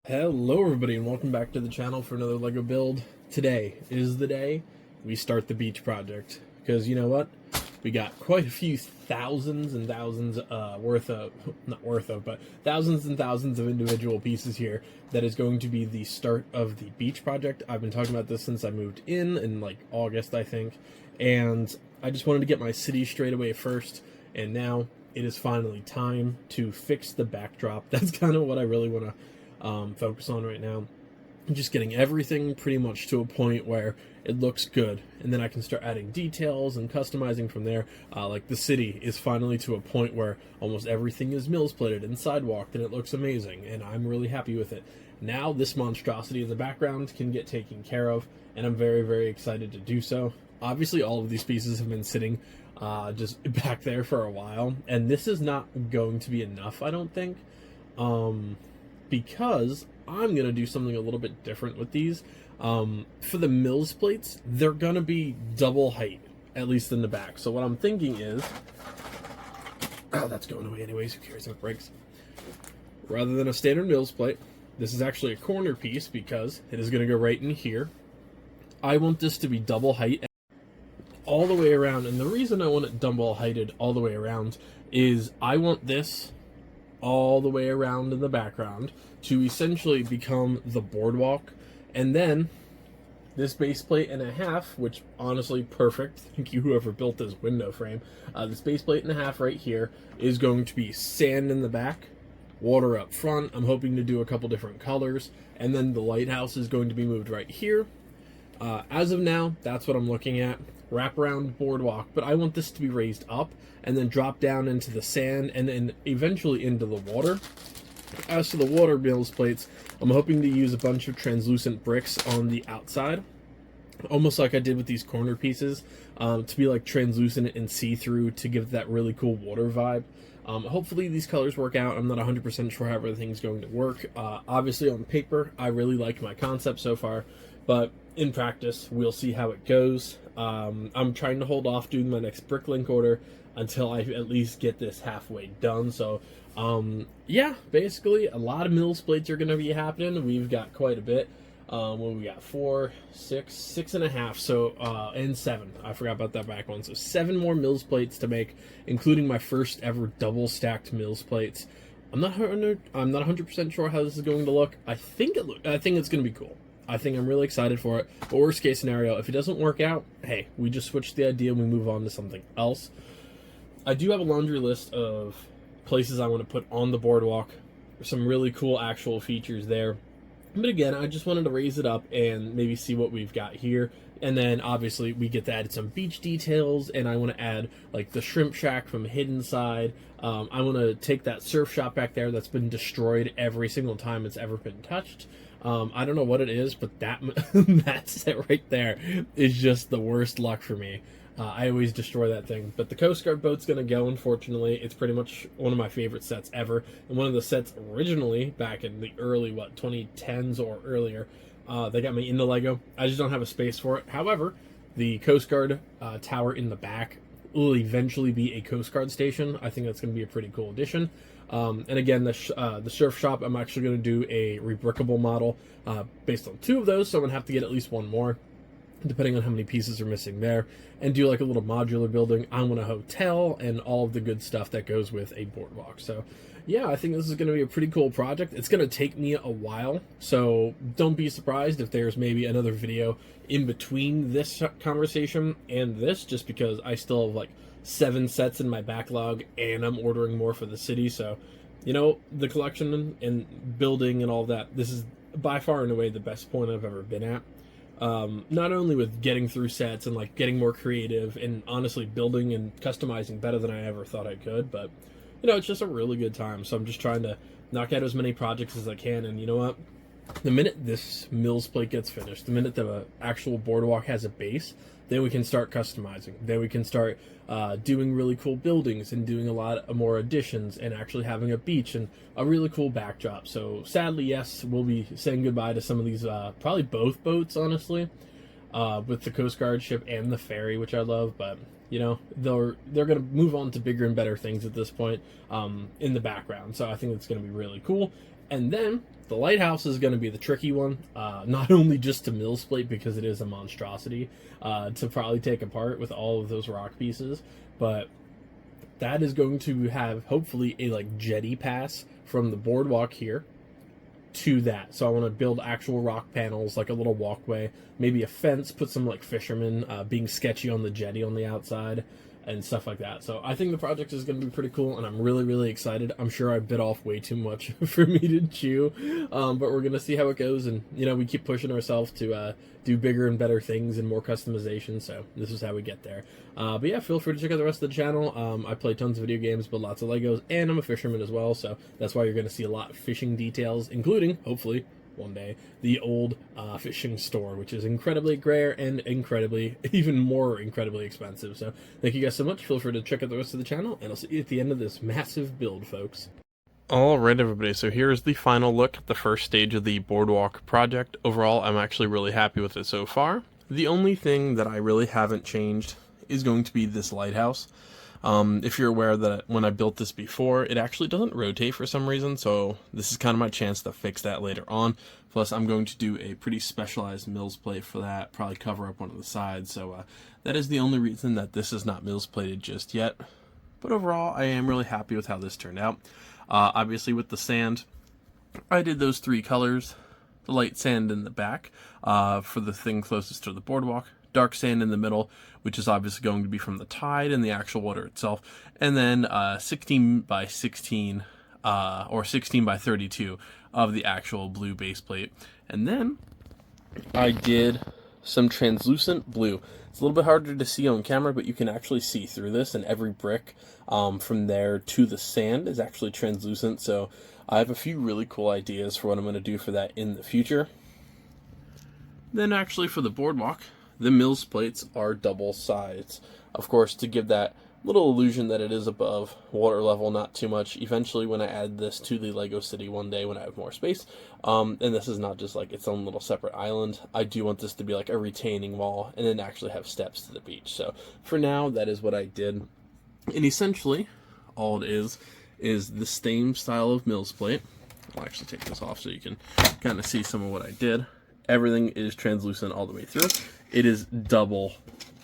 Hello everybody and welcome back to the channel for another LEGO build. Today is the day we start the beach project, because you know what? We got quite a few thousands and thousands but thousands and thousands of individual pieces here that is going to be the start of the beach project. I've been talking about this since I moved in like August, I think, and I just wanted to get my city straight away first, and now it is finally time to fix the backdrop. That's kind of what I really want to focus on right now. I'm just getting everything pretty much to a point where it looks good, and then I can start adding details and customizing from there. Like the city is finally to a point where almost everything is MILS plated and sidewalked, and it looks amazing, and I'm really happy with it. Now this monstrosity in the background can get taken care of, and I'm very, very excited to do so. Obviously, all of these pieces have been sitting just back there for a while, and this is not going to be enough, I don't think. Because I'm going to do something a little bit different with these. For the MILS plates, they're going to be double height, at least in the back. So what I'm thinking is... Oh, that's going away anyways, who cares if it breaks? Rather than a standard MILS plate, this is actually a corner piece because it is going to go right in here. I want this to be double height all the way around, and the reason I want it double heighted all the way around is I want this all the way around in the background to essentially become the boardwalk, and then this base plate and a half, which honestly perfect, thank you whoever built this window frame, this base plate and a half right here is going to be sand in the back, water up front. I'm hoping to do a couple different colors, and then the lighthouse is going to be moved right here. As of now, that's what I'm looking at. Wraparound boardwalk, but I want this to be raised up and then drop down into the sand and then eventually into the water. As for the water MILS plates, I'm hoping to use a bunch of translucent bricks on the outside, almost like I did with these corner pieces, to be like translucent and see-through to give that really cool water vibe. Hopefully these colors work out. I'm not 100% sure how everything's going to work. Obviously on paper, I really like my concept so far, but in practice, we'll see how it goes. I'm trying to hold off doing my next bricklink order until I at least get this halfway done. So, yeah, basically, a lot of MILS plates are going to be happening. We've got quite a bit. What we got? 4, 6, 6.5, so, and 7. I forgot about that back one. So 7 more MILS plates to make, including my first ever double stacked MILS plates. I'm not 100% sure how this is going to look. I think it's going to be cool. I think I'm really excited for it. But worst case scenario, if it doesn't work out, hey, we just switch the idea and we move on to something else. I do have a laundry list of places I want to put on the boardwalk. There's some really cool actual features there. But again, I just wanted to raise it up and maybe see what we've got here. And then obviously we get to add some beach details, and I want to add like the shrimp shack from Hidden Side. I want to take that surf shop back there that's been destroyed every single time it's ever been touched. I don't know what it is, but that set right there is just the worst luck for me. I always destroy that thing. But the Coast Guard boat's going to go, unfortunately. It's pretty much one of my favorite sets ever. And one of the sets originally, back in the early, 2010s or earlier, they got me into LEGO. I just don't have a space for it. However, the Coast Guard tower in the back will eventually be a Coast Guard station. I think that's going to be a pretty cool addition. And again, the surf shop, I'm actually going to do a rebrickable model based on 2 of those, so I'm going to have to get at least 1 more, depending on how many pieces are missing there, and do like a little modular building. I want a hotel and all of the good stuff that goes with a boardwalk. So yeah, I think this is going to be a pretty cool project. It's going to take me a while, so don't be surprised if there's maybe another video in between this conversation and this, just because I still have like 7 sets in my backlog and I'm ordering more for the city. So, you know, the collection and building and all that, this is by far and away the best point I've ever been at. Not only with getting through sets and like getting more creative and honestly building and customizing better than I ever thought I could, but you know, it's just a really good time. So I'm just trying to knock out as many projects as I can. And you know what? The minute this MILS plate gets finished, the minute the actual boardwalk has a base, then we can start customizing. Then we can start doing really cool buildings and doing a lot more additions and actually having a beach and a really cool backdrop. So sadly, yes, we'll be saying goodbye to some of these, probably both boats, honestly, with the Coast Guard ship and the ferry, which I love. But you know, they're going to move on to bigger and better things at this point in the background. So I think it's going to be really cool. And then the lighthouse is going to be the tricky one, not only just to MILS plate because it is a monstrosity to probably take apart with all of those rock pieces, but that is going to have hopefully a like jetty pass from the boardwalk here to that. So I want to build actual rock panels, like a little walkway, maybe a fence, put some like fishermen being sketchy on the jetty on the outside and stuff like that. So I think the project is going to be pretty cool, and I'm really, really excited. I'm sure I bit off way too much for me to chew, but we're going to see how it goes, and, you know, we keep pushing ourselves to do bigger and better things and more customization, so this is how we get there. But yeah, feel free to check out the rest of the channel. I play tons of video games, build lots of Legos, and I'm a fisherman as well, so that's why you're going to see a lot of fishing details, including, hopefully, one day, the old fishing store, which is incredibly rare and even more incredibly expensive. So thank you guys so much. Feel free to check out the rest of the channel, and I'll see you at the end of this massive build, folks. Alright everybody, so here's the final look at the first stage of the Boardwalk project. Overall, I'm actually really happy with it so far. The only thing that I really haven't changed is going to be this lighthouse. If you're aware that when I built this before, it actually doesn't rotate for some reason, so this is kind of my chance to fix that later on. Plus, I'm going to do a pretty specialized MILS plate for that, probably cover up one of the sides, so that is the only reason that this is not MILS plated just yet. But overall, I am really happy with how this turned out. Obviously, with the sand, I did those 3 colors. The light sand in the back for the thing closest to the boardwalk, dark sand in the middle, which is obviously going to be from the tide and the actual water itself, and then 16 by 16 or 16 by 32 of the actual blue base plate. And then I did some translucent blue. It's a little bit harder to see on camera, but you can actually see through this, and every brick from there to the sand is actually translucent, so I have a few really cool ideas for what I'm going to do for that in the future. Then actually for the boardwalk, the MILS plates are double sides, of course, to give that little illusion that it is above water level, not too much. Eventually, when I add this to the Lego City one day when I have more space, and this is not just like its own little separate island, I do want this to be like a retaining wall and then actually have steps to the beach. So for now, that is what I did. And essentially, all it is the same style of MILS plate. I'll actually take this off so you can kind of see some of what I did. Everything is translucent all the way through. It is double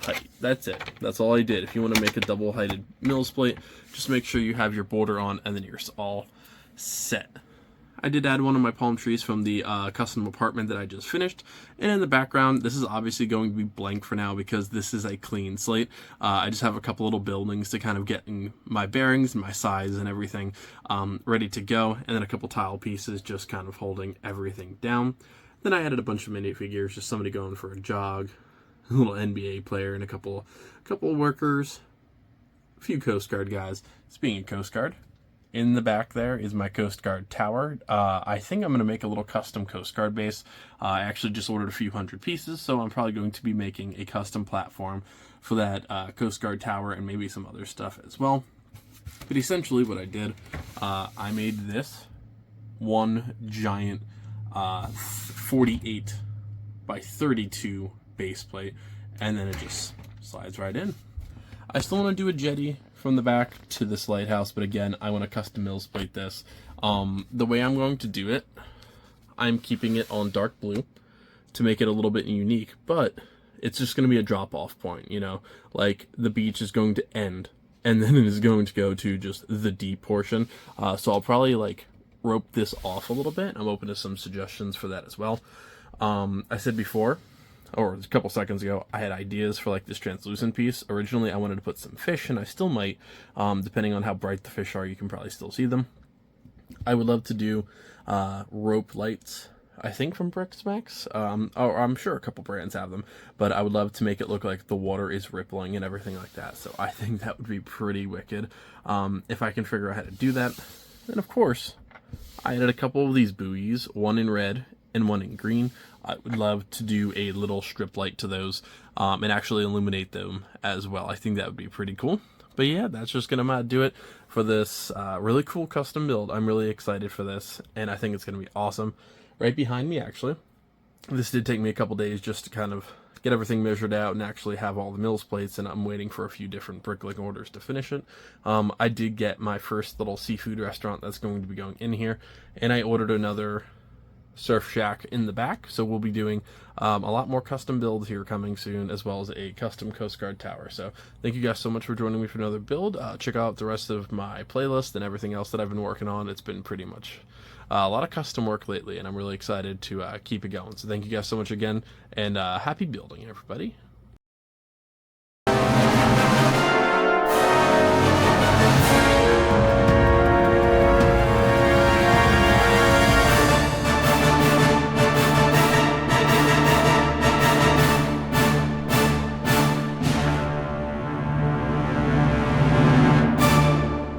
height. That's it. That's all I did. If you want to make a double-heighted MILS plate, just make sure you have your border on, and then you're all set. I did add one of my palm trees from the custom apartment that I just finished. And in the background, this is obviously going to be blank for now because this is a clean slate. I just have a couple little buildings to kind of get in my bearings, my size, and everything ready to go. And then a couple tile pieces just kind of holding everything down. Then I added a bunch of minifigures, just somebody going for a jog, a little NBA player, and a couple workers, a few Coast Guard guys. Speaking of Coast Guard, in the back there is my Coast Guard tower. I think I'm going to make a little custom Coast Guard base. I actually just ordered a few hundred pieces, so I'm probably going to be making a custom platform for that Coast Guard tower and maybe some other stuff as well. But essentially what I did, I made this one giant 48 by 32 base plate, and then it just slides right in. I still want to do a jetty from the back to this lighthouse, but again, I want to custom MILS plate this. The way I'm going to do it, I'm keeping it on dark blue to make it a little bit unique, but it's just going to be a drop-off point, you know, like the beach is going to end, and then it is going to go to just the deep portion. So I'll probably like rope this off a little bit. I'm open to some suggestions for that as well. I said before, or a couple seconds ago, I had ideas for like this translucent piece. Originally, I wanted to put some fish, and I still might, depending on how bright the fish are, you can probably still see them. I would love to do rope lights, I think from Brixmax, or I'm sure a couple brands have them, but I would love to make it look like the water is rippling and everything like that. So I think that would be pretty wicked if I can figure out how to do that. And of course, I added a couple of these buoys, one in red and one in green. I would love to do a little strip light to those and actually illuminate them as well. I think that would be pretty cool. But yeah, that's just going to do it for this really cool custom build. I'm really excited for this, and I think it's going to be awesome. Right behind me, actually, this did take me a couple days just to kind of get everything measured out and actually have all the MILS plates, and I'm waiting for a few different bricklaying orders to finish it. I did get my first little seafood restaurant that's going to be going in here, and I ordered another surf shack in the back, so we'll be doing a lot more custom builds here coming soon, as well as a custom Coast Guard tower. So thank you guys so much for joining me for another build. Check out the rest of my playlist and everything else that I've been working on. It's been pretty much a lot of custom work lately, and I'm really excited to keep it going. So thank you guys so much again, and happy building, everybody.